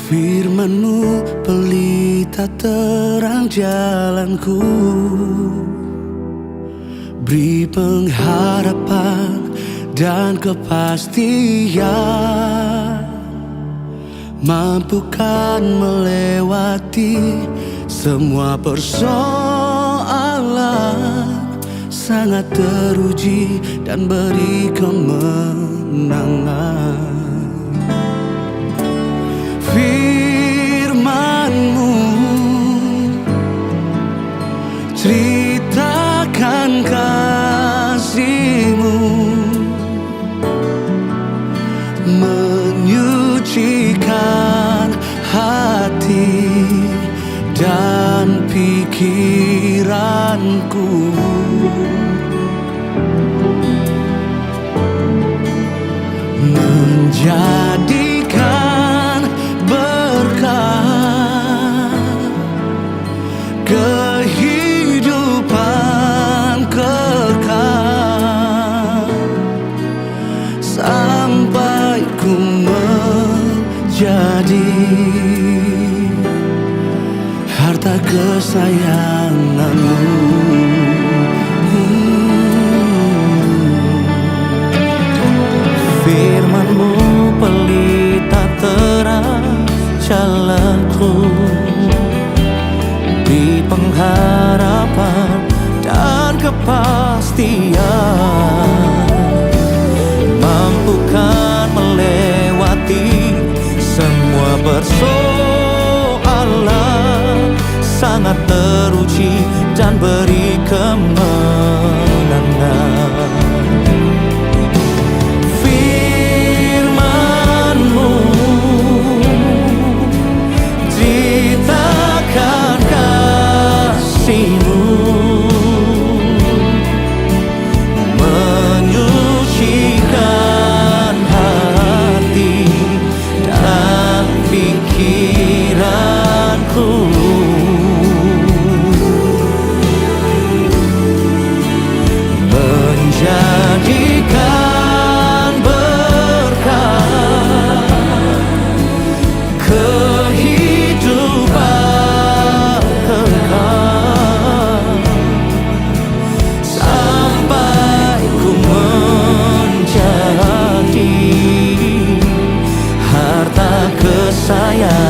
Firman-Mu pelita terang jalanku, beri pengharapan dan kepastian, mampukan melewati semua persoalan, sangat teruji dan beri kemenangan. Firman-Mu ceritakan kasih-Mu, menyucikan hati dan pikiranku. Menjadikan berkah kehidupan kekal, sampai ku menjadi harta kesayangan-Mu. Firman-Mu pelita terang jalanku, di pengharapan dan kepastian, mampukan melewati semua persoalan, sangat teruji dan beri kemenangan. Menyucikan hati dan pikiranku, menjadikan berkah kehidupan kekal, sampai ku menjadi harta kesayangan-Mu.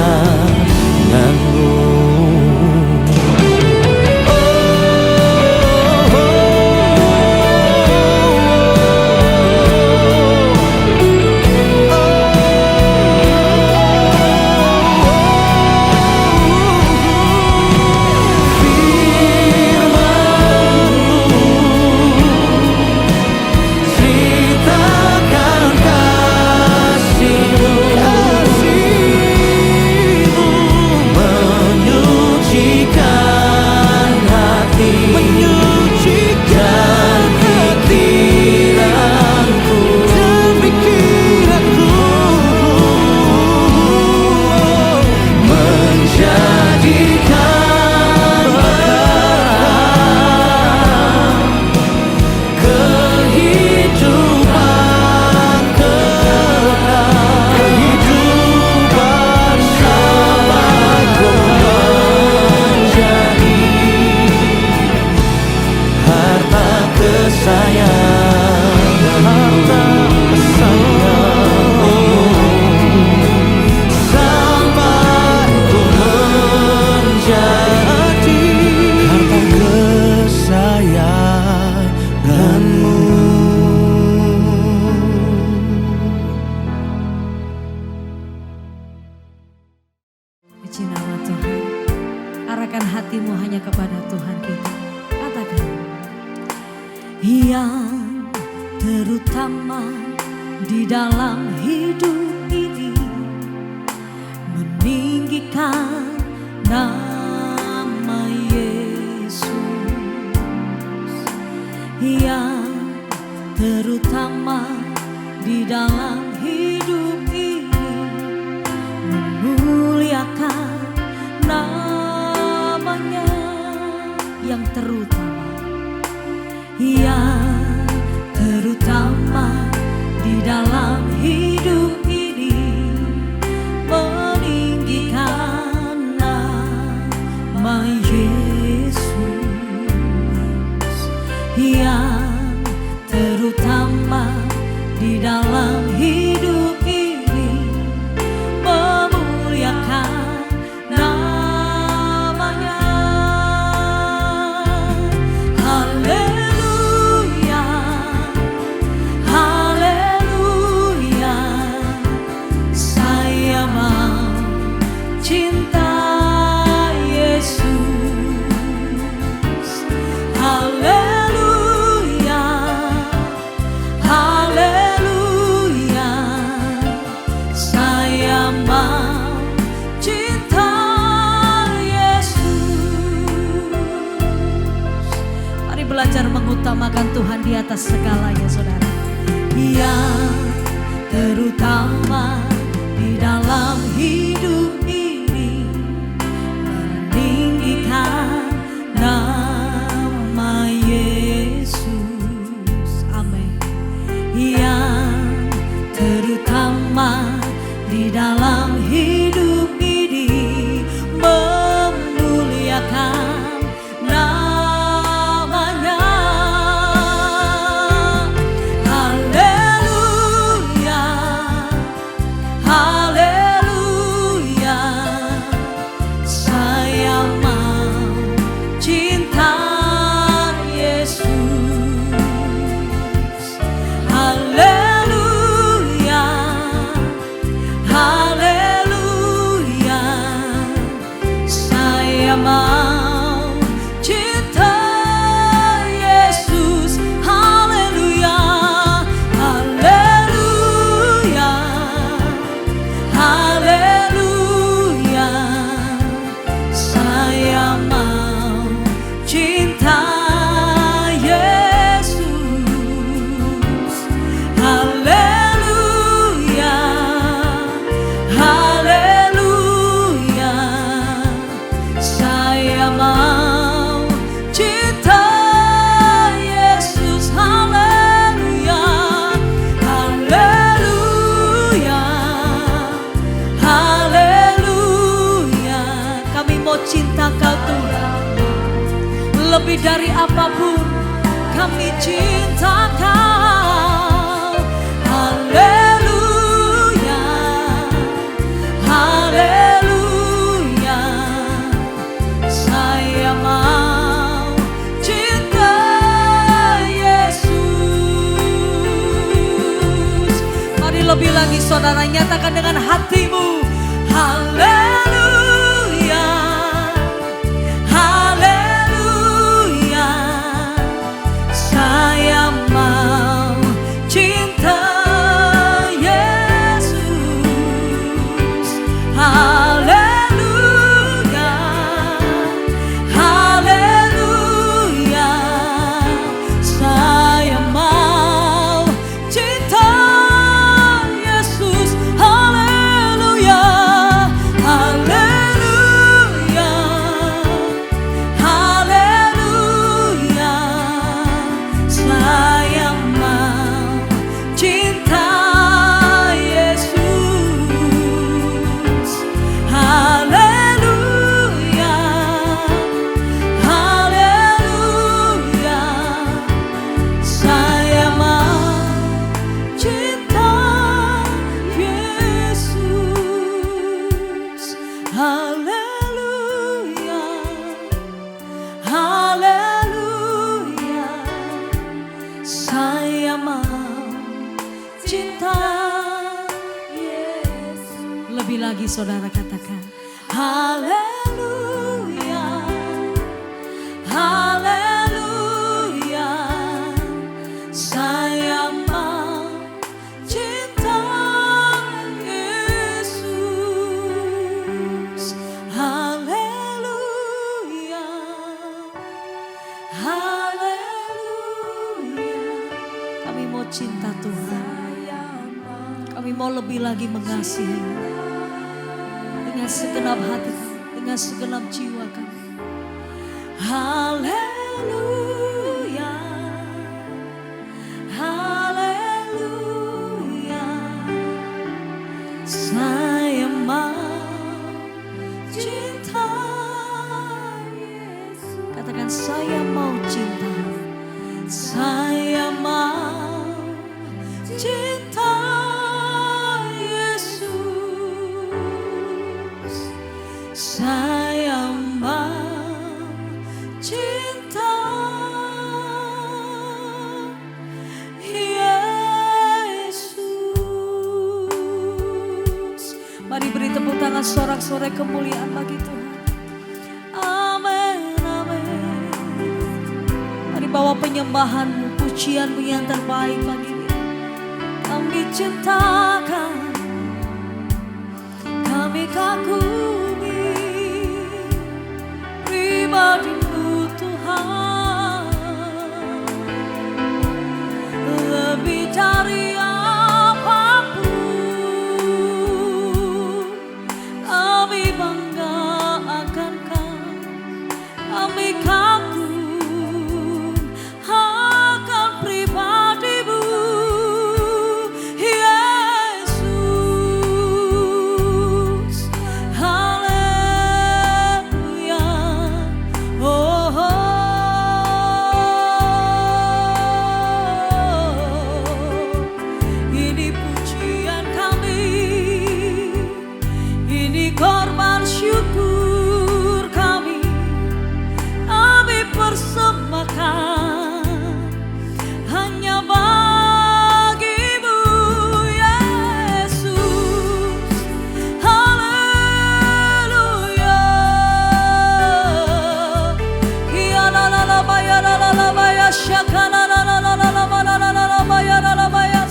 Puji nama Tuhan. Arahkan hatimu hanya kepada Tuhan kita. Katakan, yang terutama di dalam hidup ini, meninggikan nama Yesus. Yang terutama di dalam hidup ini, memuliakan namanya. Yang terutama di dalam hidup ini, meninggikan utamakan Tuhan di atas segalanya, saudara. Yang terutama di dalam hidup ini, meninggikan nama Yesus. Amin. Yang terutama di dalam hidup ini, memuliakan namanya. Haleluya, haleluya, saya mau cinta Yesus. Haleluya, haleluya, saya mau cinta Yesus. Haleluya, haleluya, haleluya, saya mau cinta Yesus. Haleluya, haleluya, saya mau cinta Yesus. Haleluya, haleluya, haleluya, kami mau cinta Kau Tuhan, lebih dari apapun kami cinta Kau. Haleluya, haleluya, saya mau cinta Yesus. Mari lebih lagi saudara, nyatakan dengan hatimu. Haleluya, haleluya, saya mau cinta Yesus. Haleluya, haleluya, saya mau cinta Yesus. Haleluya, haleluya, haleluya, saya mau cinta Yesus. Haleluya, haleluya, saya mau cinta Yesus. Haleluya, haleluya, saya mau cinta Yesus. Lebih lagi saudara katakan. Haleluya, haleluya, saya mau cinta Yesus. Haleluya, haleluya, kami mau cinta Tuhan, kami mau lebih lagi mengasihi dengan segenap hati, dengan segenap jiwa kami. Haleluya, haleluya, saya mau cinta Yesus. Katakan, saya mau cinta, saya mau cinta Yesus. Saya mau cinta Yesus. Mari beri tepuk tangan sorak-sorai kemuliaan bagi Tuhan. Amin, amin. Mari bawa penyembahanmu, pujianmu yang terbaik bagi Dia. Kami cintakan, kami kagumi pribadi-Mu Tuhan. Ini korban syukur kami persembahkan hanya bagimu Yesus. Haleluya. Ya la la la ba ya la la la ba ya shaka la la la la la la ba la la la la ba ya la la ba ya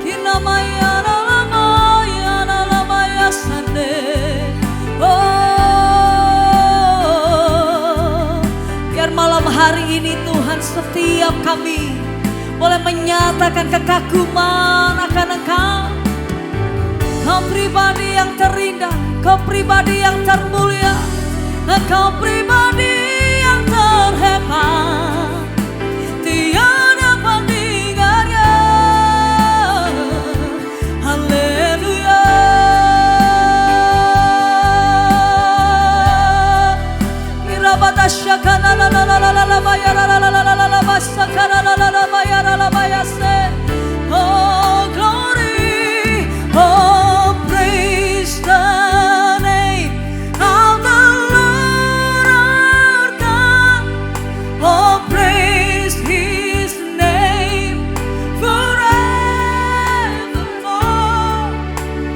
kina ma ya la la ma ya la la ba ya sande. Biar malam hari ini Tuhan setiap kami boleh menyatakan kekaguman akan Engkau. Kau pribadi yang terindah, Kau pribadi yang termulia, Engkau pribadi yang terhebat. Tiada bandingannya. Haleluya. Irabadasyakana la la la la la la ya la la la la la la basakana la la la ya la la ya se. Oh glory, oh praise the name of the Lord our God. Oh praise His name forevermore.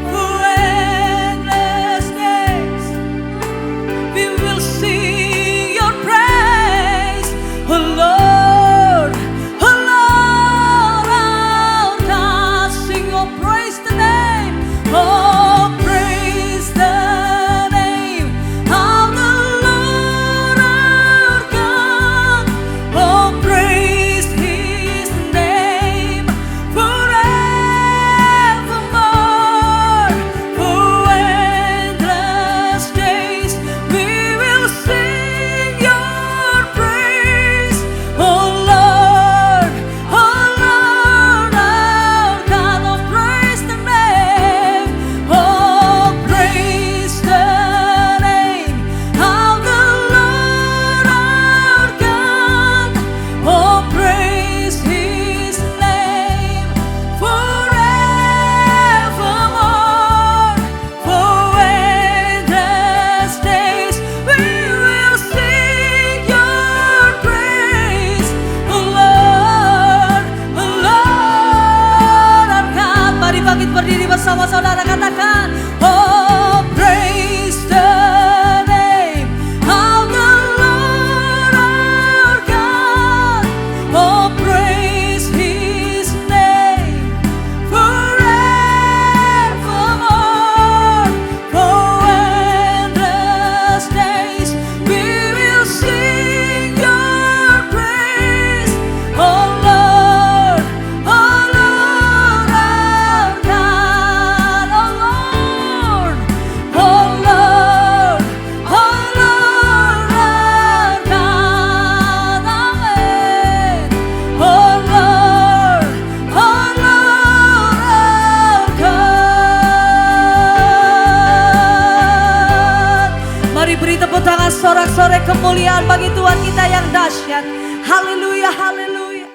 For endless days we will sing Your praise, oh Lord, oh Lord our God. Sing, oh praise the name, oh praise the name of the Lord our God. Oh praise His name forevermore. For endless days we will sing Your praise, oh Lord our God. Oh praise the name, oh praise the name of the Lord our God. Oh praise His name forevermore. For endless days we will sing Your praise, oh Lord our God. Mari bangkit berdiri bersama saudara, katakan, oh praise the name of the Lord our God. Oh praise His name forevermore. For endless days we will sing Your praise, oh Lord our God. Oh Lord, oh Lord our God. Amen. Oh Lord our God. Mari beri tepuk tangan sorak-sorai kemuliaan bagi Tuhan kita yang dahsyat. Haleluya, haleluya.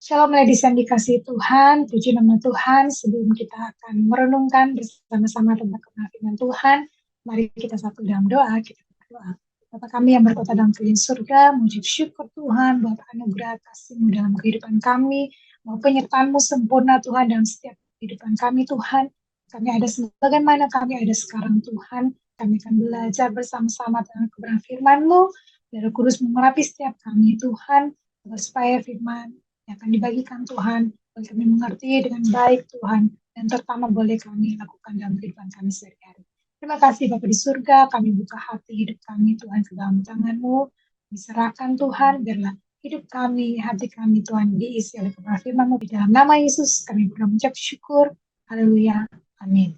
Shalom ladies yang dikasihi Tuhan, puji nama Tuhan. Sebelum kita akan merenungkan bersama-sama tentang kebenaran firman Tuhan, mari kita satu dalam doa, kita berdoa. Bapa kami yang berkota dalam kerajaan surga, mengucap syukur Tuhan buat anugerah kasih-Mu dalam kehidupan kami, mau penyertaan-Mu sempurna Tuhan dalam setiap kehidupan kami Tuhan. Kami ada sebagaimana kami ada sekarang Tuhan, kami akan belajar bersama-sama tentang kebenaran firman-Mu, biar Roh Kudus mengurapi setiap kami Tuhan, agar supaya firman yang akan dibagikan Tuhan, boleh kami mengerti dengan baik Tuhan, dan terutama boleh kami lakukan dalam kehidupan kami sehari-hari. Terima kasih Bapa di surga, kami buka hati hidup kami Tuhan ke dalam tangan-Mu, diserahkan Tuhan, biarlah hidup kami, hati kami Tuhan diisi oleh kebenaran firman-Mu. Di dalam nama Yesus kami berdoa mengucap syukur, haleluya, amin.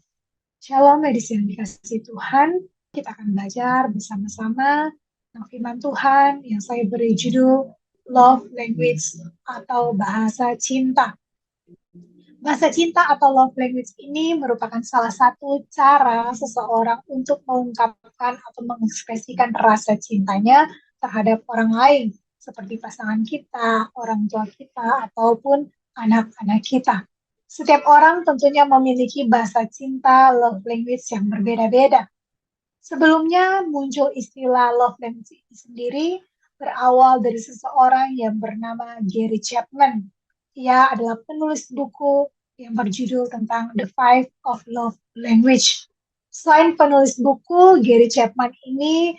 Shalom ladies yang dikasihi Tuhan, kita akan belajar bersama-sama tentang firman Tuhan yang saya beri judul Love Language atau bahasa cinta. Bahasa cinta atau love language ini merupakan salah satu cara seseorang untuk mengungkapkan atau mengekspresikan rasa cintanya terhadap orang lain, seperti pasangan kita, orang tua kita, ataupun anak-anak kita. Setiap orang tentunya memiliki bahasa cinta, love language yang berbeda-beda. Sebelumnya muncul istilah love language ini sendiri berawal dari seseorang yang bernama Gary Chapman. Ia adalah penulis buku yang berjudul tentang The Five of Love Language. Selain penulis buku, Gary Chapman ini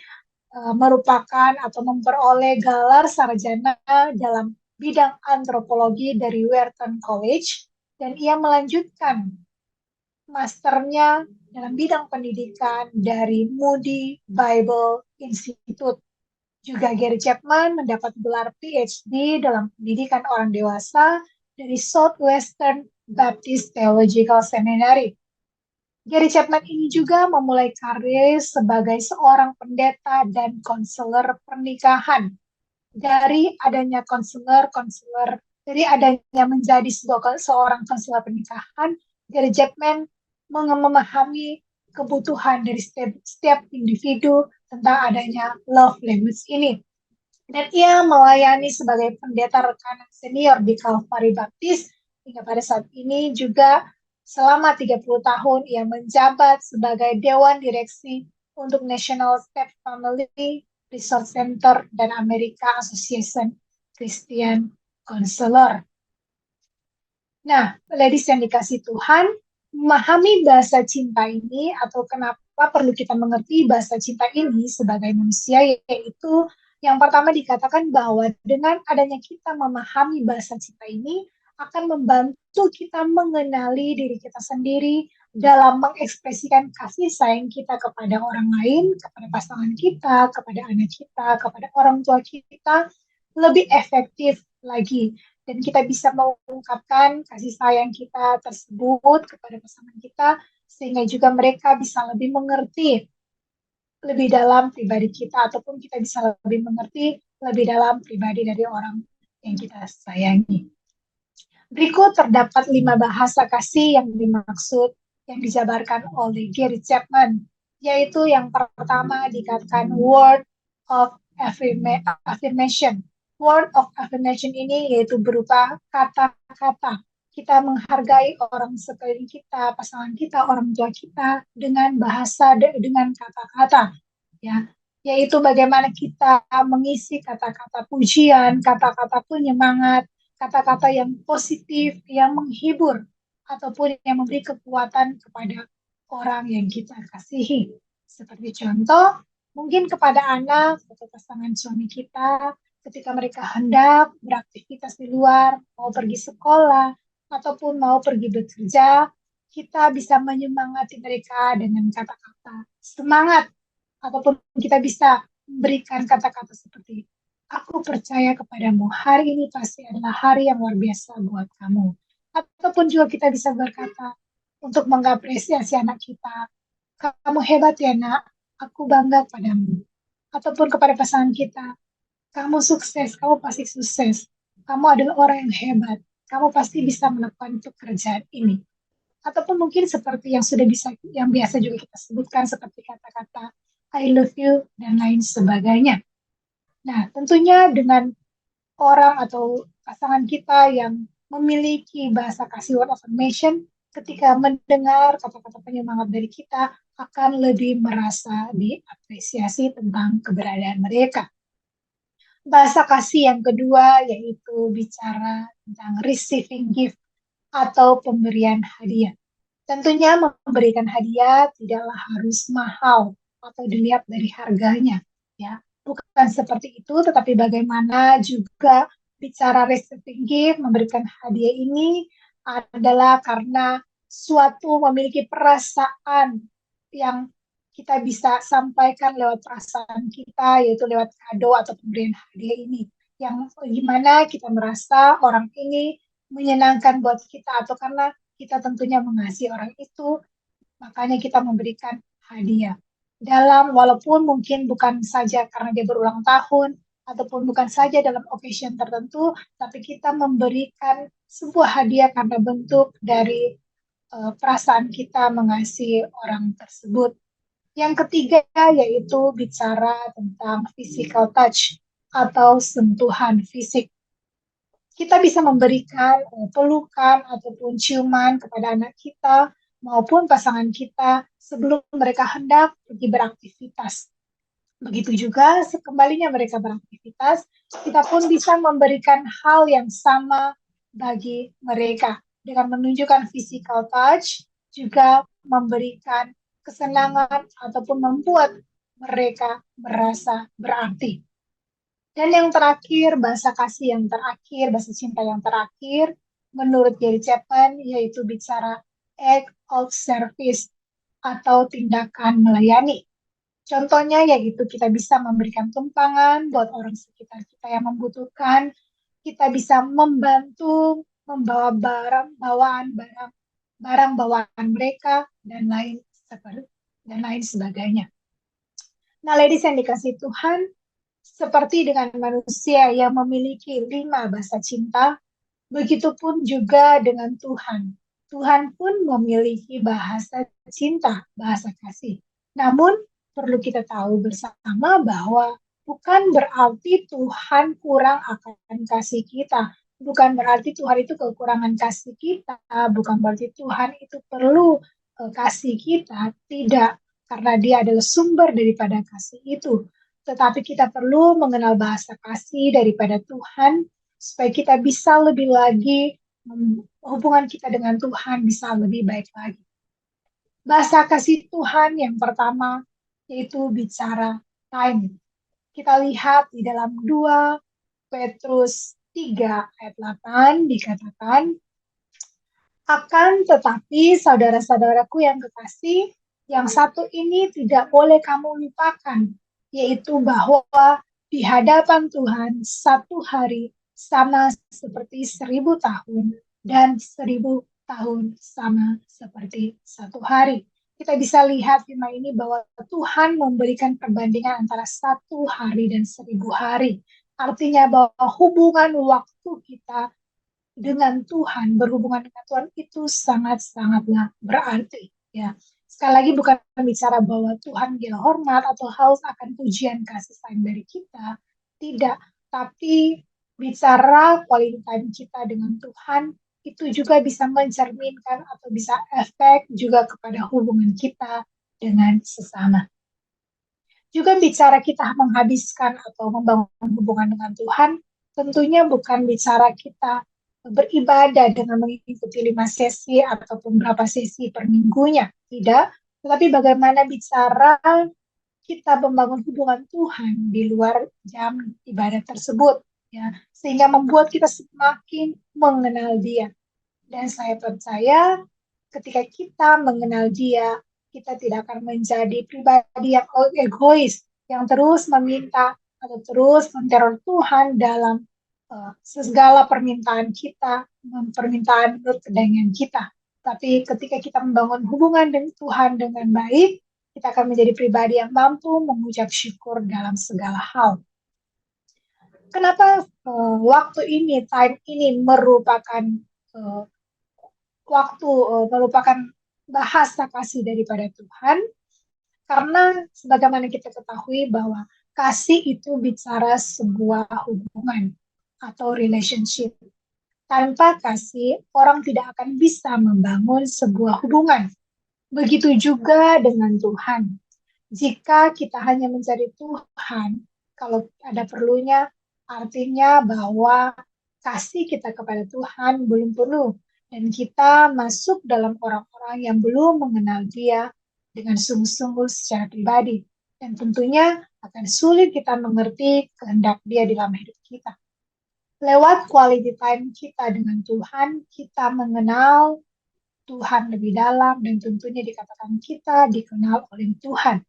merupakan atau memperoleh gelar sarjana dalam bidang antropologi dari Wharton College, dan ia melanjutkan masternya dalam bidang pendidikan dari Moody Bible Institute. Juga Gary Chapman mendapat gelar PhD dalam pendidikan orang dewasa dari Southwestern Baptist Theological Seminary. Gary Chapman ini juga memulai karir sebagai seorang pendeta dan konselor pernikahan. Dari adanya dari adanya menjadi seorang konselor pernikahan, Gary Chapman memahami kebutuhan dari setiap individu tentang adanya love language ini. Dan ia melayani sebagai pendeta rekanan senior di Calvary Baptist hingga pada saat ini juga selama 30 tahun ia menjabat sebagai Dewan Direksi untuk National Step Family Resource Center dan America Association Christian Counselor. Nah, ladies yang dikasih Tuhan, memahami bahasa cinta ini atau kenapa perlu kita mengerti bahasa cinta ini sebagai manusia, yaitu yang pertama dikatakan bahwa dengan adanya kita memahami bahasa cinta ini akan membantu kita mengenali diri kita sendiri dalam mengekspresikan kasih sayang kita kepada orang lain, kepada pasangan kita, kepada anak kita, kepada orang tua kita lebih efektif lagi. Dan kita bisa mengungkapkan kasih sayang kita tersebut kepada pasangan kita, sehingga juga mereka bisa lebih mengerti lebih dalam pribadi kita, ataupun kita bisa lebih mengerti lebih dalam pribadi dari orang yang kita sayangi. Berikut terdapat 5 bahasa kasih yang dimaksud, yang dijabarkan oleh Gary Chapman, yaitu yang pertama dikatakan word of affirmation. Word of affirmation ini yaitu berupa kata-kata. Kita menghargai orang sekeliling kita, pasangan kita, orang tua kita dengan bahasa, dengan kata-kata. Ya, yaitu bagaimana kita mengisi kata-kata pujian, kata-kata penyemangat, kata-kata yang positif, yang menghibur, ataupun yang memberi kekuatan kepada orang yang kita kasihi. Seperti contoh, mungkin kepada anak atau pasangan suami kita, ketika mereka hendak beraktivitas di luar, mau pergi sekolah, ataupun mau pergi bekerja, kita bisa menyemangati mereka dengan kata-kata semangat, ataupun kita bisa memberikan kata-kata seperti, aku percaya kepadamu, hari ini pasti adalah hari yang luar biasa buat kamu. Ataupun juga kita bisa berkata untuk mengapresiasi anak kita, kamu hebat ya nak, aku bangga padamu. Ataupun kepada pasangan kita, kamu sukses, kamu pasti sukses. Kamu adalah orang yang hebat. Kamu pasti bisa melakukan pekerjaan ini. Ataupun mungkin seperti yang yang biasa juga kita sebutkan seperti kata-kata I love you dan lain sebagainya. Nah, tentunya dengan orang atau pasangan kita yang memiliki bahasa kasih word of affirmation, ketika mendengar kata-kata penyemangat dari kita akan lebih merasa diapresiasi tentang keberadaan mereka. Bahasa kasih yang kedua yaitu bicara tentang receiving gift atau pemberian hadiah. Tentunya memberikan hadiah tidaklah harus mahal atau dilihat dari harganya, ya. Bukan seperti itu, tetapi bagaimana juga bicara receiving gift, memberikan hadiah ini adalah karena suatu memiliki perasaan yang kita bisa sampaikan lewat perasaan kita, yaitu lewat kado atau pemberian hadiah ini. Yang gimana kita merasa orang ini menyenangkan buat kita, atau karena kita tentunya mengasihi orang itu, makanya kita memberikan hadiah. Walaupun mungkin bukan saja karena dia berulang tahun, ataupun bukan saja dalam occasion tertentu, tapi kita memberikan sebuah hadiah karena bentuk dari perasaan kita mengasihi orang tersebut. Yang ketiga yaitu bicara tentang physical touch atau sentuhan fisik. Kita bisa memberikan pelukan ataupun ciuman kepada anak kita maupun pasangan kita sebelum mereka hendak pergi beraktivitas. Begitu juga sekembalinya mereka beraktivitas, kita pun bisa memberikan hal yang sama bagi mereka dengan menunjukkan physical touch, juga memberikan kesenangan ataupun membuat mereka merasa berarti. Dan yang terakhir, bahasa kasih yang terakhir, bahasa cinta yang terakhir, menurut Gary Chapman, yaitu bicara act of service atau tindakan melayani. Contohnya yaitu kita bisa memberikan tumpangan buat orang sekitar kita yang membutuhkan, kita bisa membantu membawa barang bawaan mereka dan lain sebagainya. Nah, ladies yang dikasih Tuhan, seperti dengan manusia yang memiliki 5 bahasa cinta, begitupun juga dengan Tuhan. Tuhan pun memiliki bahasa cinta, bahasa kasih. Namun, perlu kita tahu bersama bahwa bukan berarti Tuhan kurang akan kasih kita. Bukan berarti Tuhan itu kekurangan kasih kita. Bukan berarti Tuhan itu perlu kasih kita. Tidak, karena dia adalah sumber daripada kasih itu. Tetapi kita perlu mengenal bahasa kasih daripada Tuhan, supaya kita bisa lebih lagi, hubungan kita dengan Tuhan bisa lebih baik lagi. Bahasa kasih Tuhan yang pertama, yaitu bicara time. Kita lihat di dalam 2 Petrus 3 ayat 8 dikatakan, akan tetapi saudara-saudaraku yang kekasih, yang satu ini tidak boleh kamu lupakan, yaitu bahwa di hadapan Tuhan satu hari sama seperti 1000 tahun dan 1000 tahun sama seperti satu hari. Kita bisa lihat firman ini bahwa Tuhan memberikan perbandingan antara satu hari dan 1000 hari. Artinya bahwa hubungan waktu kita dengan Tuhan, berhubungan dengan Tuhan itu sangat-sangatlah berarti. Ya. Sekali lagi bukan bicara bahwa Tuhan dia hormat atau haus akan pujian kasih sayang dari kita. Tidak. Tapi bicara quality time kita dengan Tuhan, itu juga bisa mencerminkan atau bisa efek juga kepada hubungan kita dengan sesama. Juga bicara kita menghabiskan atau membangun hubungan dengan Tuhan, tentunya bukan bicara kita beribadah dengan mengikuti 5 sesi ataupun berapa sesi per minggunya. Tidak, tetapi bagaimana bicara kita membangun hubungan Tuhan di luar jam ibadah tersebut. Ya, sehingga membuat kita semakin mengenal Dia. Dan saya percaya ketika kita mengenal Dia, kita tidak akan menjadi pribadi yang egois, yang terus meminta atau terus menteror Tuhan dalam segala permintaan kita, permintaan menurut kedagingan kita. Tapi ketika kita membangun hubungan dengan Tuhan dengan baik, kita akan menjadi pribadi yang mampu mengucap syukur dalam segala hal. Kenapa waktu ini, time ini merupakan merupakan bahasa kasih daripada Tuhan? Karena sebagaimana kita ketahui bahwa kasih itu bicara sebuah hubungan atau relationship. Tanpa kasih, orang tidak akan bisa membangun sebuah hubungan. Begitu juga dengan Tuhan. Jika kita hanya mencari Tuhan, kalau ada perlunya, artinya bahwa kasih kita kepada Tuhan belum penuh. Dan kita masuk dalam orang-orang yang belum mengenal Dia dengan sungguh-sungguh secara pribadi. Dan tentunya akan sulit kita mengerti kehendak Dia di dalam hidup kita. Lewat quality time kita dengan Tuhan, kita mengenal Tuhan lebih dalam dan tentunya dikatakan kita dikenal oleh Tuhan.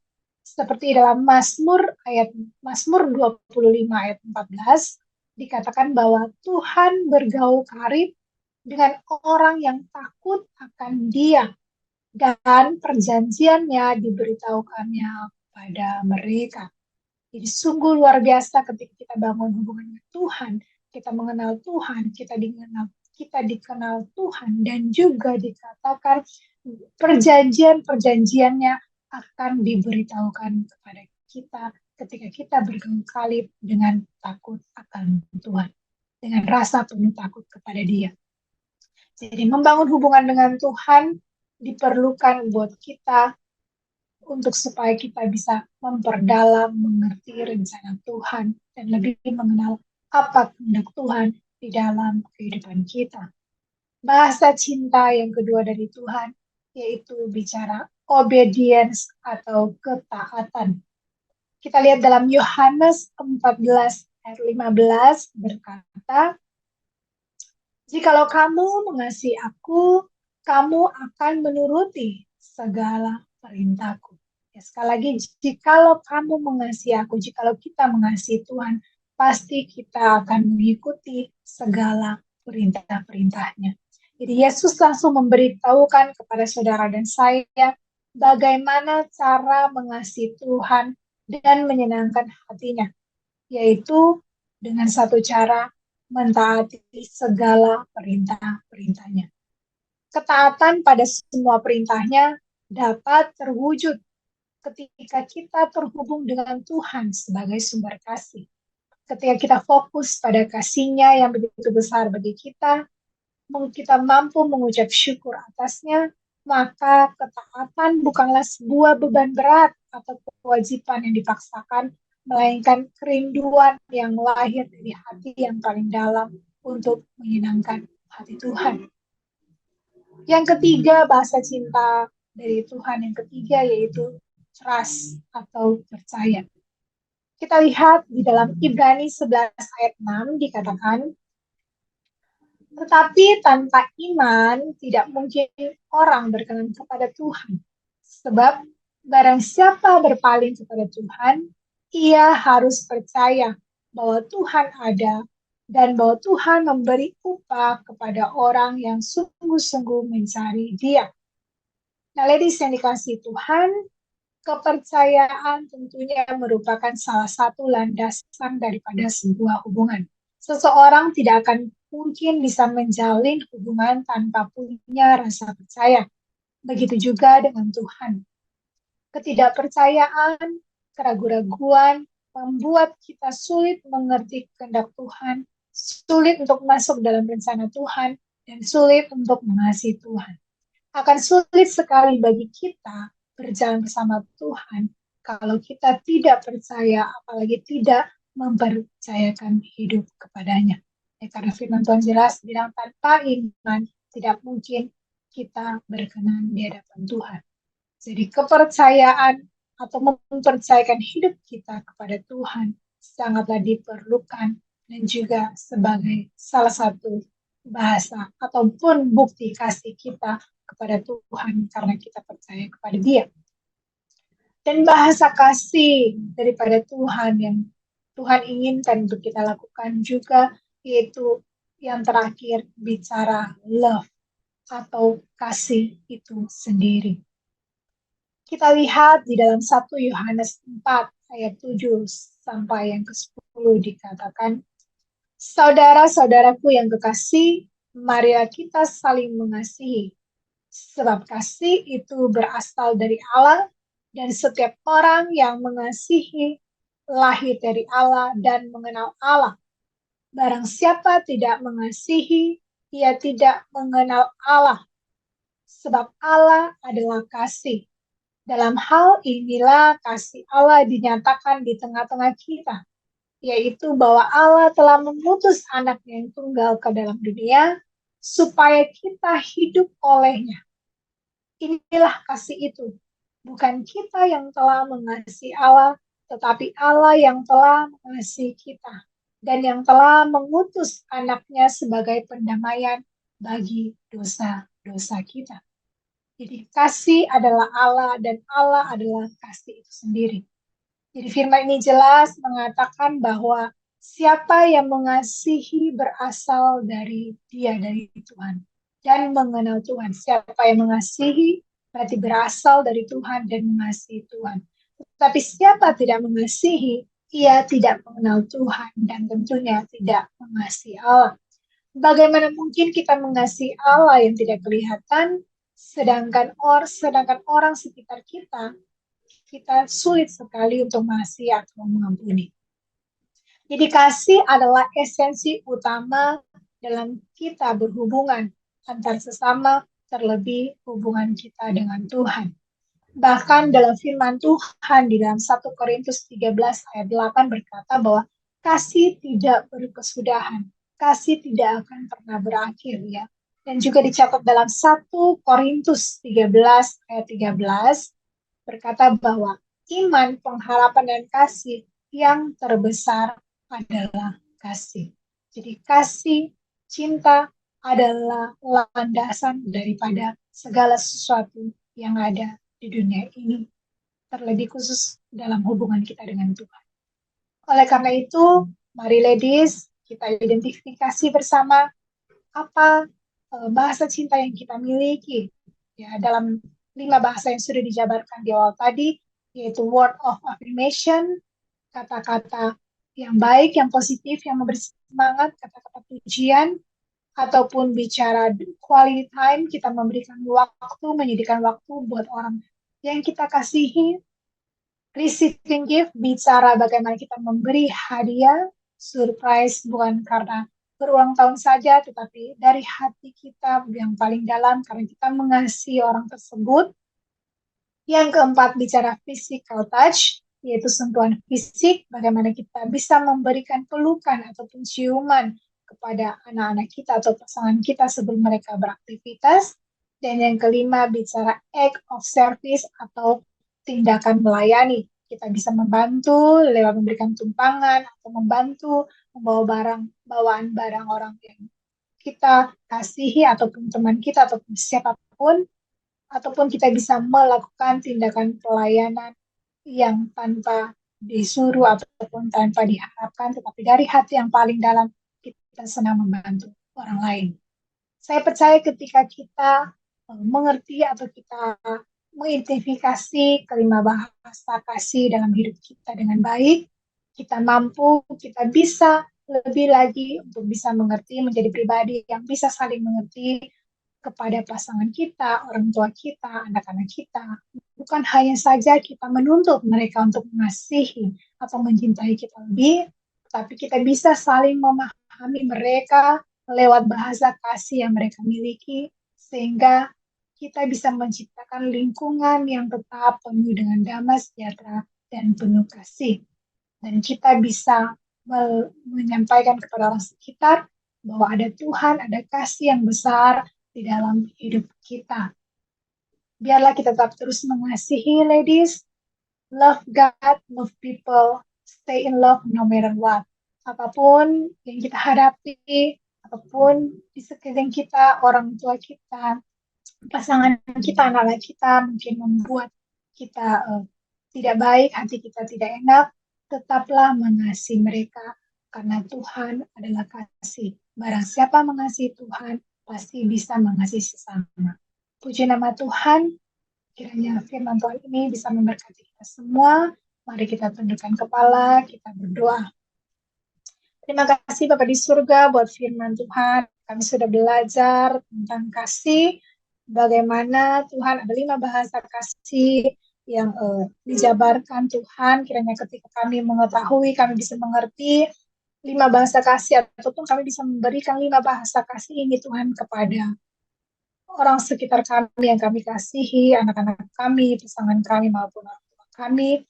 Seperti dalam Mazmur 25 ayat 14 dikatakan bahwa Tuhan bergaul karib dengan orang yang takut akan Dia dan perjanjiannya diberitahukannya pada mereka. Jadi sungguh luar biasa ketika kita bangun hubungan dengan Tuhan, kita mengenal Tuhan, kita dikenal Tuhan, dan juga dikatakan perjanjiannya akan diberitahukan kepada kita ketika kita bergaul karib dengan takut akan Tuhan. dengan rasa penuh takut kepada Dia. Jadi membangun hubungan dengan Tuhan diperlukan buat kita untuk supaya kita bisa memperdalam, mengerti rencana Tuhan, dan lebih mengenal apa kehendak Tuhan di dalam kehidupan kita. Bahasa cinta yang kedua dari Tuhan yaitu bicara obedience atau ketaatan. Kita lihat dalam Yohanes 14 ayat 15 berkata, "Jikalau kamu mengasihi aku, kamu akan menuruti segala perintahku." Ya, sekali lagi, jikalau kamu mengasihi aku, jikalau kita mengasihi Tuhan, pasti kita akan mengikuti segala perintah-perintahnya. Jadi Yesus langsung memberitahukan kepada saudara dan saya bagaimana cara mengasihi Tuhan dan menyenangkan hatinya, yaitu dengan satu cara mentaati segala perintah-perintahnya. Ketaatan pada semua perintahnya dapat terwujud ketika kita terhubung dengan Tuhan sebagai sumber kasih. Ketika kita fokus pada kasih-Nya yang begitu besar bagi kita mampu mengucap syukur atasnya, maka ketaatan bukanlah sebuah beban berat atau kewajiban yang dipaksakan, melainkan kerinduan yang lahir dari hati yang paling dalam untuk menyenangkan hati Tuhan. Yang ketiga, bahasa cinta dari Tuhan yang ketiga yaitu trust atau percaya. Kita lihat di dalam Ibrani 11 ayat 6 dikatakan, "Tetapi tanpa iman tidak mungkin orang berkenan kepada Tuhan. Sebab barang siapa berpaling kepada Tuhan, ia harus percaya bahwa Tuhan ada dan bahwa Tuhan memberi upah kepada orang yang sungguh-sungguh mencari Dia." Nah, ladies yang dikasihi Tuhan, kepercayaan tentunya merupakan salah satu landasan daripada sebuah hubungan. Seseorang tidak akan mungkin bisa menjalin hubungan tanpa punya rasa percaya. Begitu juga dengan Tuhan. Ketidakpercayaan, keraguan-raguan membuat kita sulit mengerti kehendak Tuhan, sulit untuk masuk dalam rencana Tuhan, dan sulit untuk mengasihi Tuhan. Akan sulit sekali bagi kita berjalan bersama Tuhan kalau kita tidak percaya, apalagi tidak mempercayakan hidup kepadanya. Ya, karena firman Tuhan jelas bilang tanpa iman tidak mungkin kita berkenan di hadapan Tuhan. Jadi kepercayaan atau mempercayakan hidup kita kepada Tuhan sangatlah diperlukan dan juga sebagai salah satu bahasa ataupun bukti kasih kita kepada Tuhan karena kita percaya kepada Dia. Dan bahasa kasih daripada Tuhan yang Tuhan inginkan untuk kita lakukan juga yaitu yang terakhir bicara love atau kasih itu sendiri. Kita lihat di dalam 1 Yohanes 4 ayat 7 sampai yang ke-10 dikatakan, "Saudara-saudaraku yang kekasih, marilah kita saling mengasihi. Sebab kasih itu berasal dari Allah, dan setiap orang yang mengasihi lahir dari Allah dan mengenal Allah. Barang siapa tidak mengasihi, ia tidak mengenal Allah. Sebab Allah adalah kasih. Dalam hal inilah kasih Allah dinyatakan di tengah-tengah kita, yaitu bahwa Allah telah mengutus Anak-Nya yang tunggal ke dalam dunia, supaya kita hidup olehnya. Inilah kasih itu. Bukan kita yang telah mengasihi Allah, tetapi Allah yang telah mengasihi kita dan yang telah mengutus Anak-Nya sebagai pendamaian bagi dosa-dosa kita." Jadi kasih adalah Allah dan Allah adalah kasih itu sendiri. Jadi firman ini jelas mengatakan bahwa siapa yang mengasihi berasal dari Dia, dari Tuhan, dan mengenal Tuhan. Siapa yang mengasihi berarti berasal dari Tuhan dan mengasihi Tuhan. Tetapi siapa tidak mengasihi, ia tidak mengenal Tuhan dan tentunya tidak mengasihi Allah. Bagaimana mungkin kita mengasihi Allah yang tidak kelihatan, sedangkan orang sekitar kita sulit sekali untuk mengasihi atau mengampuni. Jadi kasih adalah esensi utama dalam kita berhubungan antar sesama, terlebih hubungan kita dengan Tuhan. Bahkan dalam firman Tuhan di dalam 1 Korintus 13 ayat 8 berkata bahwa kasih tidak berkesudahan, kasih tidak akan pernah berakhir ya. Dan juga dicatat dalam 1 Korintus 13 ayat 13 berkata bahwa iman, pengharapan, dan kasih yang terbesar adalah kasih. Jadi kasih, cinta adalah landasan daripada segala sesuatu yang ada di dunia ini, terlebih khusus dalam hubungan kita dengan Tuhan. Oleh karena itu, mari ladies, kita identifikasi bersama apa bahasa cinta yang kita miliki. Ya, dalam 5 bahasa yang sudah dijabarkan di awal tadi, yaitu word of affirmation, kata-kata yang baik, yang positif, yang memberi semangat, kata-kata pujian, ataupun bicara quality time, kita memberikan waktu, menyediakan waktu buat orang yang kita kasihi. Receiving gift, bicara bagaimana kita memberi hadiah, surprise bukan karena berulang tahun saja, tetapi dari hati kita yang paling dalam karena kita mengasihi orang tersebut. Yang keempat, bicara physical touch, yaitu sentuhan fisik, bagaimana kita bisa memberikan pelukan ataupun ciuman kepada anak-anak kita atau pasangan kita sebelum mereka beraktivitas. Dan yang kelima, bicara act of service atau tindakan melayani. Kita bisa membantu lewat memberikan tumpangan atau membantu membawa bawaan barang orang yang kita kasihi ataupun teman kita ataupun siapapun, ataupun kita bisa melakukan tindakan pelayanan yang tanpa disuruh ataupun tanpa diharapkan, tetapi dari hati yang paling dalam kita senang membantu orang lain. Saya percaya ketika kita mengerti atau kita mengidentifikasi kelima bahasa kasih dalam hidup kita dengan baik, kita mampu, kita bisa lebih lagi untuk bisa mengerti, menjadi pribadi yang bisa saling mengerti kepada pasangan kita, orang tua kita, anak-anak kita. Bukan hanya saja kita menuntut mereka untuk mengasihi atau mencintai kita lebih, tapi kita bisa saling memahami mereka lewat bahasa kasih yang mereka miliki, sehingga kita bisa menciptakan lingkungan yang tetap penuh dengan damai sejahtera dan penuh kasih. Dan kita bisa menyampaikan kepada orang sekitar bahwa ada Tuhan, ada kasih yang besar di dalam hidup kita. Biarlah kita tetap terus mengasihi, ladies. Love God, love people, stay in love no matter what. Apapun yang kita hadapi, apapun di sekeliling kita, orang tua kita, pasangan kita, anak-anak kita mungkin membuat kita tidak baik, hati kita tidak enak, tetaplah mengasihi mereka karena Tuhan adalah kasih. Barang siapa mengasihi Tuhan, pasti bisa mengasihi sesama. Puji nama Tuhan, kiranya firman Tuhan ini bisa memberkati kita semua. Mari kita tundukkan kepala, kita berdoa. Terima kasih Bapak di surga buat firman Tuhan. Kami sudah belajar tentang kasih, bagaimana Tuhan ada 5 bahasa kasih yang dijabarkan Tuhan. Kiranya ketika kami mengetahui, kami bisa mengerti 5 bahasa kasih, ataupun kami bisa memberikan 5 bahasa kasih ini Tuhan kepada orang sekitar kami yang kami kasihi, anak-anak kami, pasangan kami maupun orang tua kami.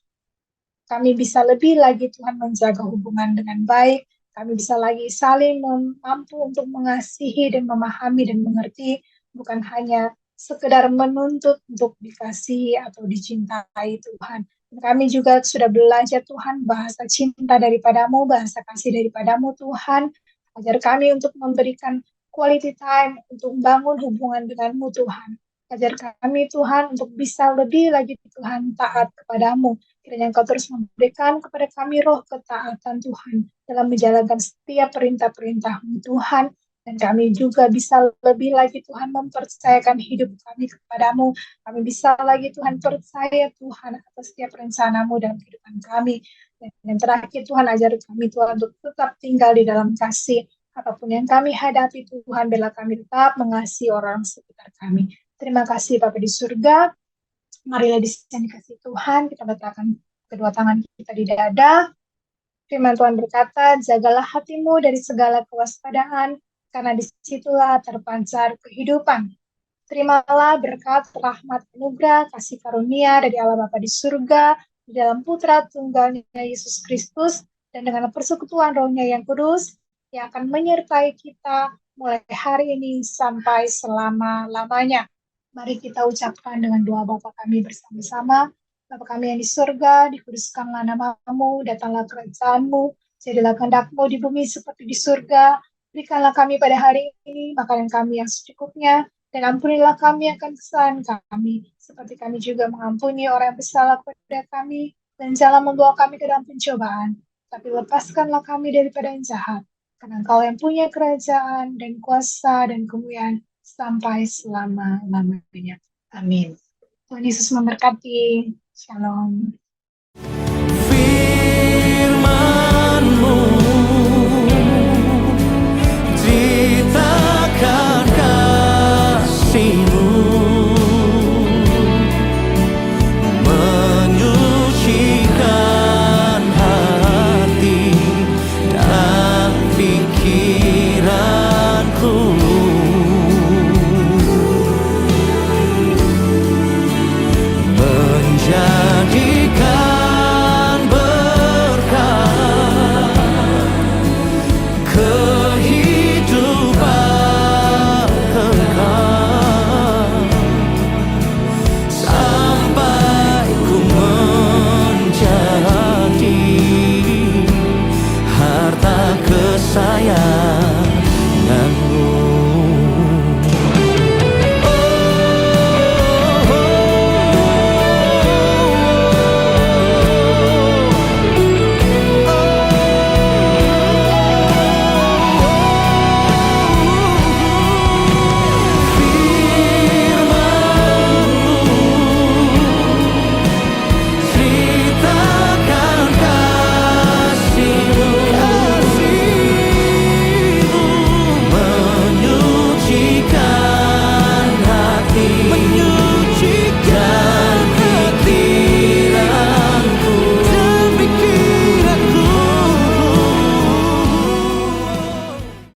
Kami bisa lebih lagi Tuhan menjaga hubungan dengan baik. Kami bisa lagi saling mampu untuk mengasihi dan memahami dan mengerti, bukan hanya sekedar menuntut untuk dikasihi atau dicintai Tuhan. Kami juga sudah belajar Tuhan bahasa cinta daripadamu, bahasa kasih daripadamu Tuhan. Ajar kami untuk memberikan quality time, untuk membangun hubungan denganmu Tuhan. Ajar kami Tuhan untuk bisa lebih lagi Tuhan taat kepadamu. Kiranya Engkau terus memberikan kepada kami roh ketaatan Tuhan dalam menjalankan setiap perintah-perintah-Mu Tuhan. Dan kami juga bisa lebih lagi Tuhan mempercayakan hidup kami kepadamu. Kami bisa lagi Tuhan percaya Tuhan atas setiap rencana-Mu dalam kehidupan kami. Dan yang terakhir Tuhan ajar kami Tuhan untuk tetap tinggal di dalam kasih. Apapun yang kami hadapi Tuhan, biarlah kami tetap mengasihi orang sekitar kami. Terima kasih Bapa di surga. Marilah di sini dikasih Tuhan, kita letakkan kedua tangan kita di dada. Firman Tuhan berkata, jagalah hatimu dari segala kewaspadaan, karena disitulah terpancar kehidupan. Terimalah berkat, rahmat, anugerah, kasih karunia dari Allah Bapa di surga, di dalam Putra Tunggalnya Yesus Kristus, dan dengan persekutuan Roh-Nya yang kudus, yang akan menyertai kita mulai hari ini sampai selama-lamanya. Mari kita ucapkan dengan doa Bapa kami bersama-sama. Bapa kami yang di surga, dikuduskanlah namamu, datanglah kerajaanmu, jadilah kehendak-mu di bumi seperti di surga. Berikanlah kami pada hari ini makanan kami yang secukupnya, dan ampunilah kami akan kesalahan kami, seperti kami juga mengampuni orang yang bersalah kepada kami, dan jangan membawa kami ke dalam pencobaan, tapi lepaskanlah kami daripada yang jahat, karena Engkau yang punya kerajaan dan kuasa dan kemuliaan sampai selama-lamanya. Amin. Tuhan Yesus memberkati. Shalom.